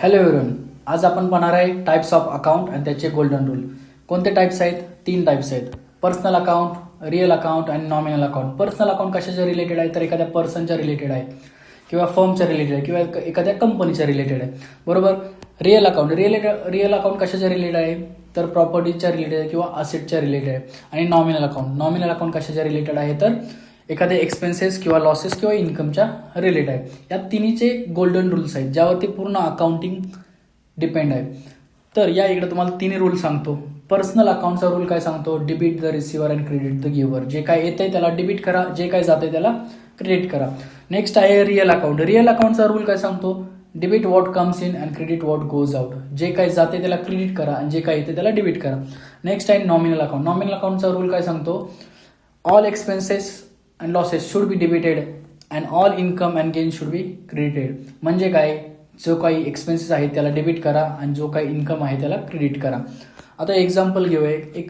Hello everyone, आज आपण पाहणार आहे टाइप्स ऑफ अकाउंट आणि त्याचे गोल्डन रूल. कोणते टाइप्स आहेत? 3 टाइप्स आहेत: पर्सनल अकाउंट, रिअल अकाउंट आणि नॉमिनल अकाउंट. पर्सनल अकाउंट कशाच्या रिलेटेड आहे? तर एखाद्या पर्सनच्या रिलेटेड आहे किंवा फर्मच्या रिलेटेड आहे किंवा एखाद्या कंपनीच्या रिलेटेड आहे. बरोबर. रिअल अकाउंट रिअल अकाउंट कशाच्या रिलेटेड आहे? तर प्रॉपर्टीच्या रिलेटेड आहे किंवा असेटच्या रिलेटेड आहे. आणि नॉमिनल अकाउंट कशाच्या रिलेटेड आहे? तर एखाद्या एक्सपेन्सेस किंवा लॉसेस किंवा इन्कमच्या रिलेटेड आहे. या तिन्हीचे गोल्डन रूल्स आहेत ज्यावरती पूर्ण अकाउंटिंग डिपेंड आहे. तर या इकडे तुम्हाला तिन्ही रूल सांगतो. पर्सनल अकाउंटचा रूल काय सांगतो? Debit the receiver and credit the giver. जे काय येतंय त्याला डिबिट करा, जे काय जातंय त्याला क्रेडिट करा. नेक्स्ट आहे रिअल अकाउंट. रिअल अकाउंटचा रूल काय सांगतो? Debit what comes in and credit what goes out. जे काय जाते त्याला क्रेडिट करा आणि जे काय येते त्याला डिबिट करा. नेक्स्ट आहे नॉमिनल अकाउंट. नॉमिनल अकाउंटचा रूल काय सांगतो? All expenses and losses should be debited and all income and gain should be credited. म्हणजे काय? जो काही एक्सपेन्सेस आहे त्याला डेबिट करा आणि जो काही इन्कम आहे त्याला क्रेडिट करा. आता एक्झाम्पल घेऊया. एक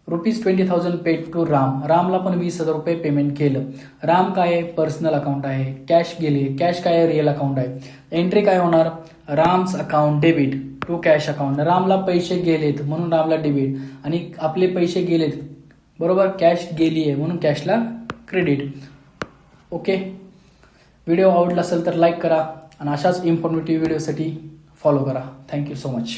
₹20,000 पेड टू रामला पण 20,000 रुपये पेमेंट केलं. राम काय आहे? पर्सनल अकाउंट आहे. कॅश गेली. कॅश काय आहे? रिअल अकाउंट आहे. एंट्री काय होणार? Ram's account debit to cash account. रामला पैसे गेलेत म्हणून रामला डेबिट आणि आपले पैसे गेलेत, बरोबर, कॅश गेली आहे म्हणून कॅशला क्रेडिट. ओके. व्हिडिओ आवडला असेल तर लाईक करा आणि अशाच इन्फॉर्मेटिव्ह व्हिडिओसाठी फॉलो करा. Thank you so much.